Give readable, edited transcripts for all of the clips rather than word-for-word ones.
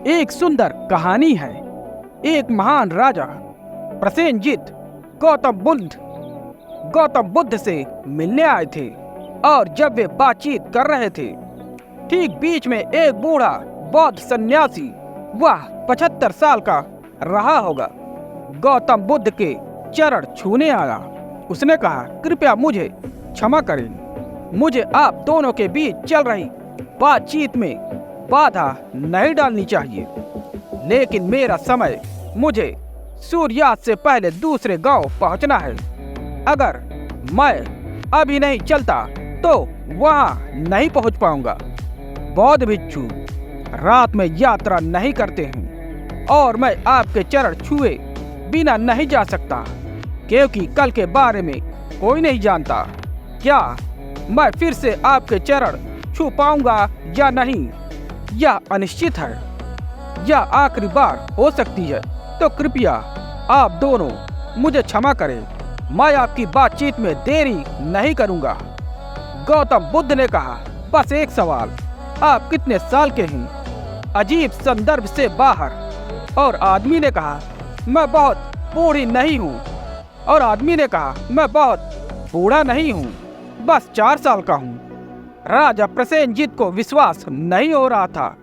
एक सुंदर कहानी है। एक महान राजा प्रसेनजीत गौतम बुद्ध से मिलने आए थे और जब वे बातचीत कर रहे थे, ठीक बीच में एक बूढ़ा बौद्ध सन्यासी, वह 75 साल का रहा होगा, गौतम बुद्ध के चरण छूने आया। उसने कहा, कृपया मुझे क्षमा करें, मुझे आप दोनों के बीच चल रही बातचीत में बाधा नहीं डालनी चाहिए, लेकिन मेरा समय, मुझे सूर्यास्त से पहले दूसरे गांव पहुंचना है। अगर मैं अभी नहीं चलता तो वहां नहीं पहुंच पाऊंगा। बौद्ध भिक्षु रात में यात्रा नहीं करते हैं और मैं आपके चरण छुए बिना नहीं जा सकता, क्योंकि कल के बारे में कोई नहीं जानता। क्या मैं फिर से आपके चरण छू पाऊंगा या नहीं, यह अनिश्चित है। यह आखिरी बार हो सकती है, तो कृपया आप दोनों मुझे क्षमा करें। मैं आपकी बातचीत में देरी नहीं करूंगा। गौतम बुद्ध ने कहा, बस एक सवाल, आप कितने साल के हैं? अजीब संदर्भ से बाहर। और आदमी ने कहा, मैं बहुत बूढ़ी नहीं हूँ। और आदमी ने कहा, मैं बहुत बूढ़ा नहीं हूँ, बस 4 साल का हूँ। राजा प्रसेनजीत को विश्वास नहीं हो रहा था।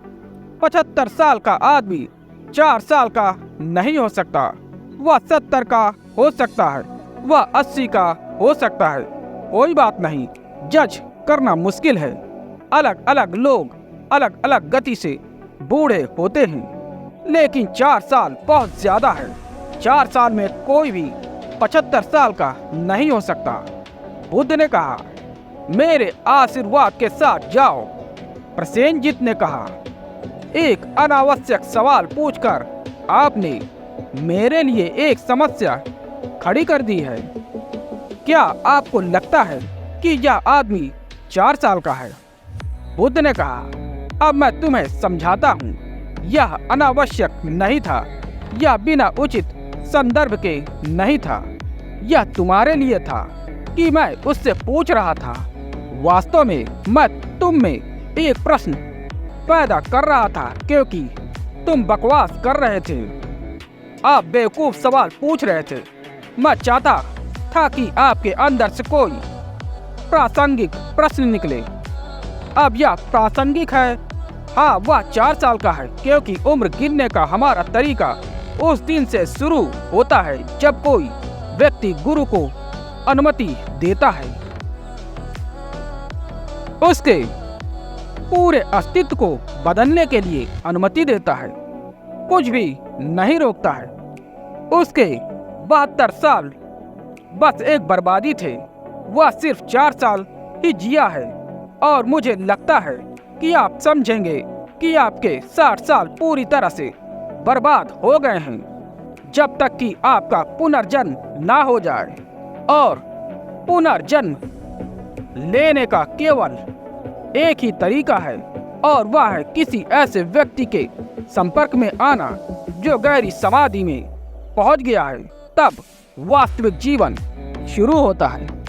75 साल का आदमी 4 साल का नहीं हो सकता। वह 70 का हो सकता है, वह 80 का हो सकता है। कोई बात नहीं, जज करना मुश्किल है। अलग अलग लोग अलग अलग गति से बूढ़े होते हैं, लेकिन 4 साल बहुत ज्यादा है। 4 साल में कोई भी 75 साल का नहीं हो सकता। बुद्ध ने कहा, मेरे आशीर्वाद के साथ जाओ। प्रसेनजीत ने कहा, एक अनावश्यक सवाल पूछकर आपने मेरे लिए एक समस्या खड़ी कर दी है। क्या आपको लगता है कि यह आदमी 4 साल का है? बुद्ध ने कहा, अब मैं तुम्हें समझाता हूँ। यह अनावश्यक नहीं था, यह बिना उचित संदर्भ के नहीं था। यह तुम्हारे लिए था कि मैं उससे पूछ रहा था। वास्तव में मैं तुम में एक प्रश्न पैदा कर रहा था, क्योंकि तुम बकवास कर रहे थे। आप बेवकूफ सवाल पूछ रहे थे। मैं चाहता था कि आपके अंदर से कोई प्रासंगिक प्रश्न निकले। अब यह प्रासंगिक है। हाँ, वह 4 साल का है, क्योंकि उम्र गिनने का हमारा तरीका उस दिन से शुरू होता है जब कोई व्यक्ति गुरु को अनुमति देता है, उसके पूरे अस्तित्व को बदलने के लिए अनुमति देता है, कुछ भी नहीं रोकता है। उसके 72 साल बस एक बर्बादी थे। वह सिर्फ 4 साल ही जिया है, और मुझे लगता है कि आप समझेंगे कि आपके 60 साल पूरी तरह से बर्बाद हो गए हैं, जब तक कि आपका पुनर्जन्म ना हो जाए। और पुनर्जन्म लेने का केवल एक ही तरीका है, और वह है किसी ऐसे व्यक्ति के संपर्क में आना जो गहरी समाधि में पहुंच गया है। तब वास्तविक जीवन शुरू होता है।